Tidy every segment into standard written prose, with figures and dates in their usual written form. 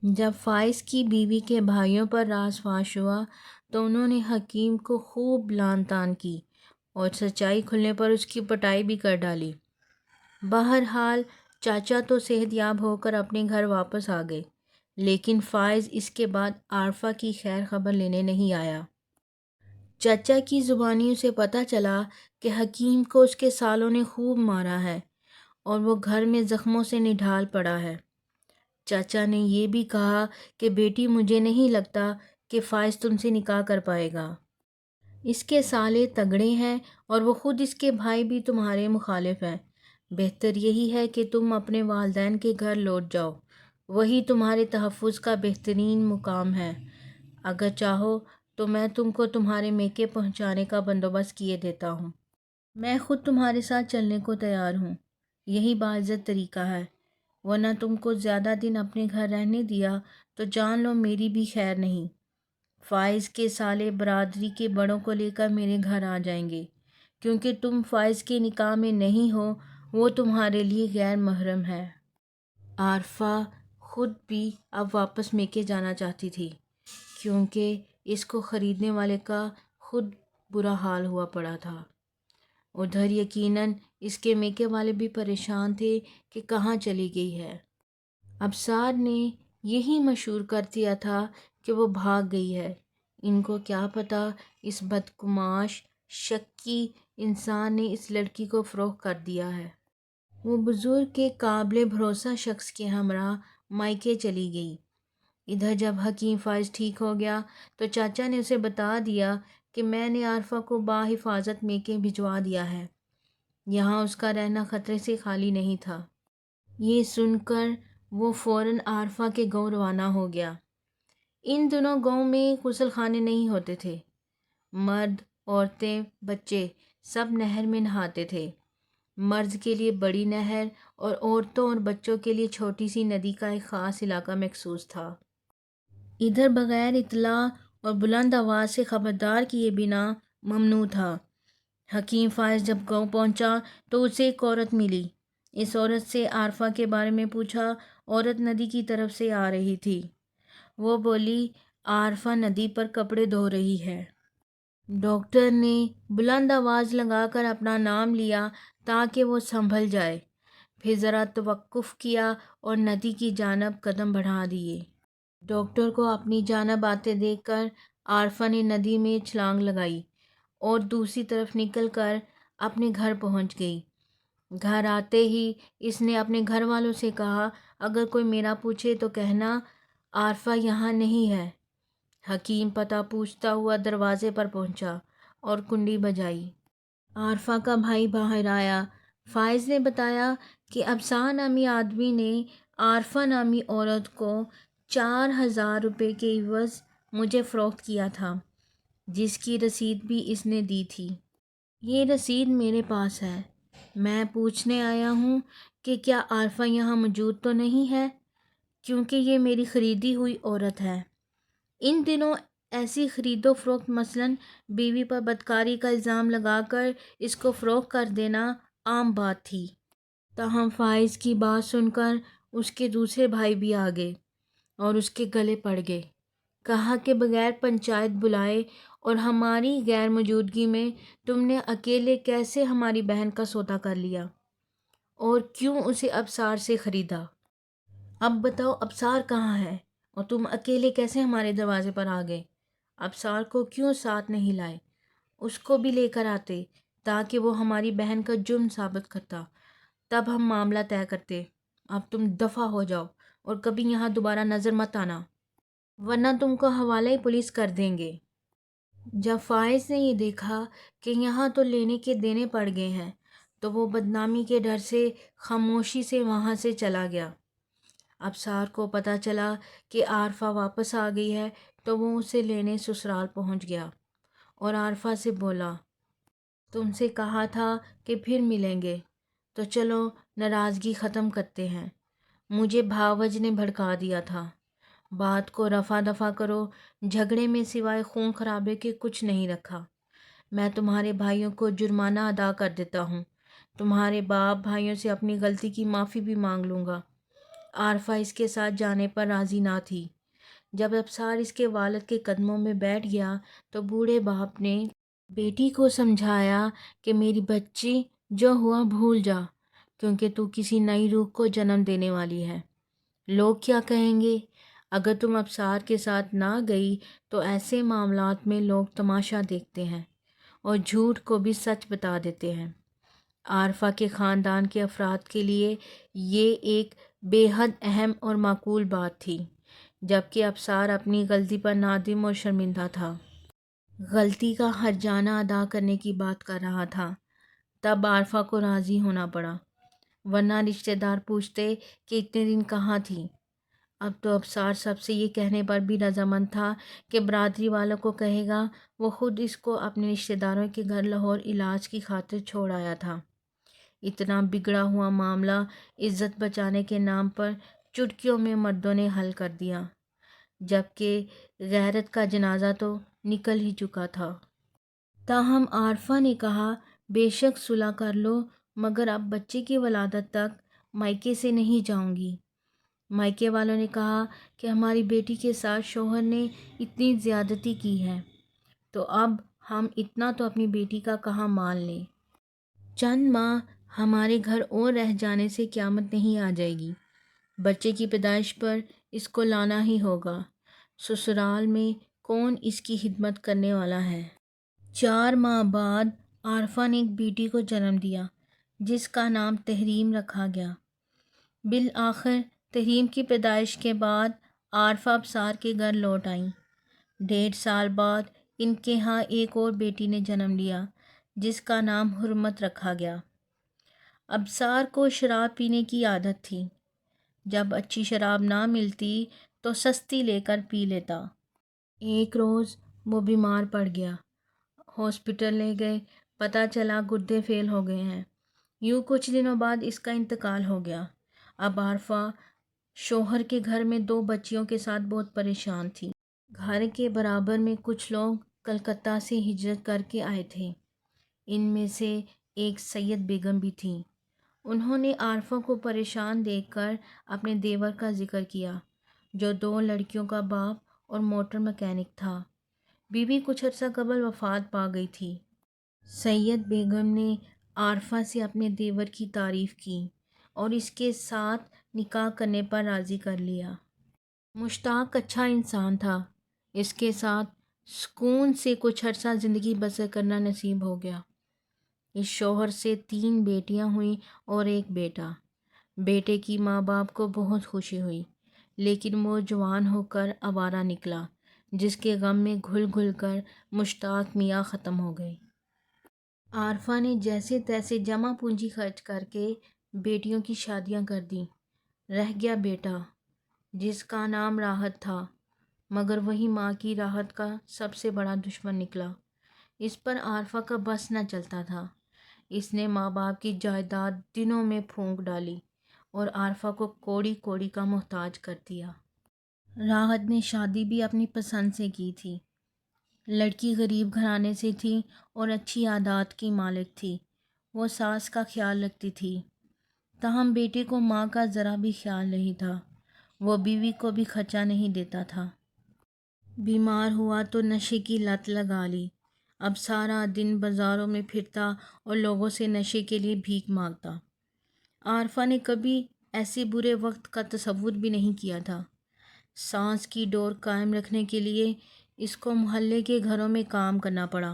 جب فائز کی بیوی کے بھائیوں پر راز فاش ہوا تو انہوں نے حکیم کو خوب لعن طعن کی اور سچائی کھلنے پر اس کی پٹائی بھی کر ڈالی۔ بہرحال چاچا تو صحت یاب ہو کر اپنے گھر واپس آ گئے، لیکن فائز اس کے بعد عارفہ کی خیر خبر لینے نہیں آیا۔ چچا کی زبانیوں سے پتہ چلا کہ حکیم کو اس کے سالوں نے خوب مارا ہے اور وہ گھر میں زخموں سے نڈھال پڑا ہے۔ چچا نے یہ بھی کہا کہ بیٹی مجھے نہیں لگتا کہ فائز تم سے نکاح کر پائے گا۔ اس کے سالے تگڑے ہیں اور وہ خود اس کے بھائی بھی تمہارے مخالف ہیں۔ بہتر یہی ہے کہ تم اپنے والدین کے گھر لوٹ جاؤ، وہی تمہارے تحفظ کا بہترین مقام ہے۔ اگر چاہو تو میں تم کو تمہارے میکے پہنچانے کا بندوبست کیے دیتا ہوں۔ میں خود تمہارے ساتھ چلنے کو تیار ہوں، یہی باعزت طریقہ ہے، ورنہ تم کو زیادہ دن اپنے گھر رہنے دیا تو جان لو میری بھی خیر نہیں۔ فائز کے سالے برادری کے بڑوں کو لے کر میرے گھر آ جائیں گے، کیونکہ تم فائز کے نکاح میں نہیں ہو، وہ تمہارے لیے غیر محرم ہے۔ عارفہ خود بھی اب واپس میکے جانا چاہتی تھی، کیونکہ اس کو خریدنے والے کا خود برا حال ہوا پڑا تھا۔ ادھر یقیناً اس کے میکے والے بھی پریشان تھے کہ کہاں چلی گئی ہے۔ ابصار نے یہی مشہور کر دیا تھا کہ وہ بھاگ گئی ہے۔ ان کو کیا پتہ اس بدگماش شکی انسان نے اس لڑکی کو فروخت کر دیا ہے۔ وہ بزرگ کے قابل بھروسہ شخص کے ہمراہ مائکے چلی گئی۔ ادھر جب حکیم فائز ٹھیک ہو گیا تو چاچا نے اسے بتا دیا کہ میں نے عارفہ کو بحفاظت میکے بھجوا دیا ہے۔ یہاں اس کا رہنا خطرے سے خالی نہیں تھا۔ یہ سن کر وہ فوراً عارفہ کے گاؤں روانہ ہو گیا۔ ان دنوں گاؤں میں غسل خانے نہیں ہوتے تھے۔ مرد، عورتیں، بچے سب نہر میں نہاتے تھے۔ مرد کے لیے بڑی نہر اور عورتوں اور بچوں کے لیے چھوٹی سی ندی کا ایک خاص علاقہ مخصوص تھا۔ ادھر بغیر اطلاع اور بلند آواز سے خبردار کیے بنا ممنوع تھا۔ حکیم فائز جب گاؤں پہنچا تو اسے ایک عورت ملی۔ اس عورت سے عارفہ کے بارے میں پوچھا۔ عورت ندی کی طرف سے آ رہی تھی۔ وہ بولی، عارفہ ندی پر کپڑے دھو رہی ہے۔ ڈاکٹر نے بلند آواز لگا کر اپنا نام لیا تاکہ وہ سنبھل جائے، پھر ذرا توقف کیا اور ندی کی جانب قدم بڑھا دیے۔ ڈاکٹر کو اپنی جانب آتے دیکھ کر عارفہ نے ندی میں چھلانگ لگائی اور دوسری طرف نکل کر اپنے گھر پہنچ گئی۔ گھر آتے ہی اس نے اپنے گھر والوں سے کہا، اگر کوئی میرا پوچھے تو کہنا عارفہ یہاں نہیں ہے۔ حکیم پتہ پوچھتا ہوا دروازے پر پہنچا اور کنڈی بجائی۔ عارفہ کا بھائی باہر آیا۔ فائز نے بتایا کہ ابصار نامی آدمی نے عارفہ نامی عورت کو 4000 روپے کے عوض مجھے فروخت کیا تھا، جس کی رسید بھی اس نے دی تھی۔ یہ رسید میرے پاس ہے۔ میں پوچھنے آیا ہوں کہ کیا عارفہ یہاں موجود تو نہیں ہے، کیونکہ یہ میری خریدی ہوئی عورت ہے۔ ان دنوں ایسی خرید و فروخت مثلاً بیوی پر بدکاری کا الزام لگا کر اس کو فروخت کر دینا عام بات تھی۔ تاہم فائز کی بات سن کر اس کے دوسرے بھائی بھی آ گئے اور اس کے گلے پڑ گئے۔ کہا کہ بغیر پنچایت بلائے اور ہماری غیر موجودگی میں تم نے اکیلے کیسے ہماری بہن کا سودا کر لیا اور کیوں اسے ابصار سے خریدا؟ اب بتاؤ ابصار کہاں ہے اور تم اکیلے کیسے ہمارے دروازے پر آ گئے؟ ابصار کو کیوں ساتھ نہیں لائے؟ اس کو بھی لے کر آتے تاکہ وہ ہماری بہن کا جرم ثابت کرتا، تب ہم معاملہ طے کرتے۔ اب تم دفع ہو جاؤ اور کبھی یہاں دوبارہ نظر مت آنا، ورنہ تم کو حوالہ پولیس کر دیں گے۔ جب فائز نے یہ دیکھا کہ یہاں تو لینے کے دینے پڑ گئے ہیں تو وہ بدنامی کے ڈر سے خاموشی سے وہاں سے چلا گیا۔ ابصار کو پتہ چلا کہ عارفہ واپس آ گئی ہے تو وہ اسے لینے سسرال پہنچ گیا اور عارفہ سے بولا، تم سے کہا تھا کہ پھر ملیں گے، تو چلو ناراضگی ختم کرتے ہیں۔ مجھے بھاوج نے بھڑکا دیا تھا۔ بات کو رفع دفع کرو، جھگڑے میں سوائے خون خرابے کے کچھ نہیں رکھا۔ میں تمہارے بھائیوں کو جرمانہ ادا کر دیتا ہوں، تمہارے باپ بھائیوں سے اپنی غلطی کی معافی بھی مانگ لوں گا۔ عارفہ اس کے ساتھ جانے پر راضی نہ تھی۔ جب ابصار اس کے والد کے قدموں میں بیٹھ گیا تو بوڑھے باپ نے بیٹی کو سمجھایا کہ میری بچی، جو ہوا بھول جا، کیونکہ تو کسی نئی روح کو جنم دینے والی ہے۔ لوگ کیا کہیں گے؟ اگر تم ابصار کے ساتھ نہ گئی تو ایسے معاملات میں لوگ تماشا دیکھتے ہیں اور جھوٹ کو بھی سچ بتا دیتے ہیں۔ عارفہ کے خاندان کے افراد کے لیے یہ ایک بے حد اہم اور معقول بات تھی، جبکہ ابصار اپنی غلطی پر نادم اور شرمندہ تھا۔ غلطی کا ہرجانہ ادا کرنے کی بات کر رہا تھا۔ تب عارفہ کو راضی ہونا پڑا، ورنہ رشتہ دار پوچھتے کہ اتنے دن کہاں تھی۔ اب تو ابصار سب سے یہ کہنے پر بھی رضامند تھا کہ برادری والوں کو کہے گا وہ خود اس کو اپنے رشتہ داروں کے گھر لاہور علاج کی خاطر چھوڑ آیا تھا۔ اتنا بگڑا ہوا معاملہ عزت بچانے کے نام پر چٹکیوں میں مردوں نے حل کر دیا، جبکہ غیرت کا جنازہ تو نکل ہی چکا تھا۔ تاہم عارفہ نے کہا، بے شک صلح کر لو، مگر اب بچے کی ولادت تک مائکے سے نہیں جاؤں گی۔ مائکے والوں نے کہا کہ ہماری بیٹی کے ساتھ شوہر نے اتنی زیادتی کی ہے، تو اب ہم اتنا تو اپنی بیٹی کا کہاں مان لیں۔ چند ماہ ہمارے گھر اور رہ جانے سے قیامت نہیں آ جائے گی، بچے کی پیدائش پر اس کو لانا ہی ہوگا۔ سسرال میں کون اس کی خدمت کرنے والا ہے؟ 4 ماہ بعد عارفہ نے ایک بیٹی کو جنم دیا جس کا نام تحریم رکھا گیا۔ بالآخر تحریم کی پیدائش کے بعد عارفہ ابصار کے گھر لوٹ آئیں۔ 1.5 سال بعد ان کے ہاں ایک اور بیٹی نے جنم لیا جس کا نام حرمت رکھا گیا۔ ابصار کو شراب پینے کی عادت تھی۔ جب اچھی شراب نہ ملتی تو سستی لے کر پی لیتا۔ ایک روز وہ بیمار پڑ گیا، ہاسپٹل لے گئے، پتہ چلا گردے فیل ہو گئے ہیں۔ یوں کچھ دنوں بعد اس کا انتقال ہو گیا۔ اب عارفہ شوہر کے گھر میں 2 بچیوں کے ساتھ بہت پریشان تھی۔ گھر کے برابر میں کچھ لوگ کلکتہ سے ہجرت کر کے آئے تھے، ان میں سے ایک سید بیگم بھی تھیں۔ انہوں نے عارفہ کو پریشان دیکھ کر اپنے دیور کا ذکر کیا، جو 2 لڑکیوں کا باپ اور موٹر مکینک تھا۔ بی بی کچھ عرصہ قبل وفات پا گئی تھی۔ سید بیگم نے عارفہ سے اپنے دیور کی تعریف کی اور اس کے ساتھ نکاح کرنے پر راضی کر لیا۔ مشتاق اچھا انسان تھا، اس کے ساتھ سکون سے کچھ عرصہ زندگی بسر کرنا نصیب ہو گیا۔ اس شوہر سے 3 بیٹیاں ہوئیں اور ایک بیٹا۔ بیٹے کی ماں باپ کو بہت خوشی ہوئی، لیکن وہ جوان ہو کر آوارہ نکلا، جس کے غم میں گھل گھل کر مشتاق میاں ختم ہو گئے۔ عارفہ نے جیسے تیسے جمع پونجی خرچ کر کے بیٹیوں کی شادیاں کر دیں۔ رہ گیا بیٹا، جس کا نام راحت تھا، مگر وہی ماں کی راحت کا سب سے بڑا دشمن نکلا۔ اس پر عارفہ کا بس نہ چلتا تھا۔ اس نے ماں باپ کی جائیداد دنوں میں پھونک ڈالی اور عارفہ کو کوڑی کوڑی کا محتاج کر دیا۔ راحت نے شادی بھی اپنی پسند سے کی تھی۔ لڑکی غریب گھرانے سے تھی اور اچھی عادات کی مالک تھی۔ وہ ساس کا خیال رکھتی تھی، تاہم بیٹے کو ماں کا ذرا بھی خیال نہیں تھا۔ وہ بیوی کو بھی خرچہ نہیں دیتا تھا۔ بیمار ہوا تو نشے کی لت لگا لی۔ اب سارا دن بازاروں میں پھرتا اور لوگوں سے نشے کے لیے بھیک مانگتا۔ عارفہ نے کبھی ایسے برے وقت کا تصور بھی نہیں کیا تھا۔ سانس کی ڈور قائم رکھنے کے لیے اس کو محلے کے گھروں میں کام کرنا پڑا۔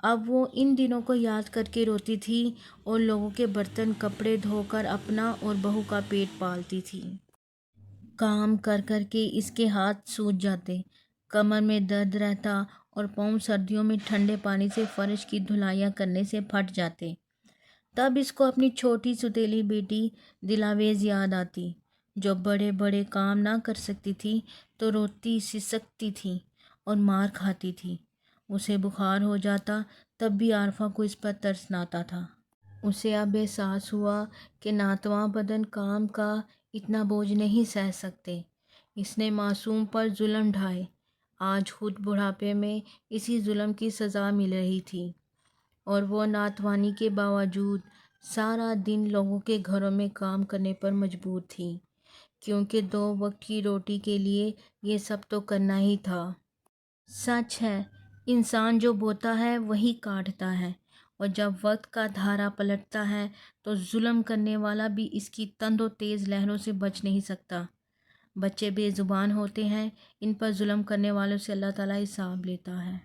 اب وہ ان دنوں کو یاد کر کے روتی تھی اور لوگوں کے برتن کپڑے دھو کر اپنا اور بہو کا پیٹ پالتی تھی۔ کام کر کر کے اس کے ہاتھ سوج جاتے، کمر میں درد رہتا اور پاؤں سردیوں میں ٹھنڈے پانی سے فرش کی دھلائیاں کرنے سے پھٹ جاتے۔ تب اس کو اپنی چھوٹی ستیلی بیٹی دلاویز یاد آتی، جو بڑے بڑے کام نہ کر سکتی تھی تو روتی سسکتی تھی اور مار کھاتی تھی۔ اسے بخار ہو جاتا تب بھی عارفہ کو اس پر ترس نہ آتا تھا۔ اسے اب احساس ہوا کہ ناتواں بدن کام کا اتنا بوجھ نہیں سہ سکتے۔ اس نے معصوم پر ظلم ڈھائے۔ آج خود بڑھاپے میں اسی ظلم کی سزا مل رہی تھی اور وہ ناتوانی کے باوجود سارا دن لوگوں کے گھروں میں کام کرنے پر مجبور تھی۔ کیونکہ 2 وقت کی روٹی کے لیے یہ سب تو کرنا ہی تھا۔ سچ ہے، انسان جو بوتا ہے وہی کاٹتا ہے، اور جب وقت کا دھارا پلٹتا ہے تو ظلم کرنے والا بھی اس کی تند و تیز لہروں سے بچ نہیں سکتا۔ بچے بے زبان ہوتے ہیں، ان پر ظلم کرنے والوں سے اللہ تعالیٰ حساب لیتا ہے۔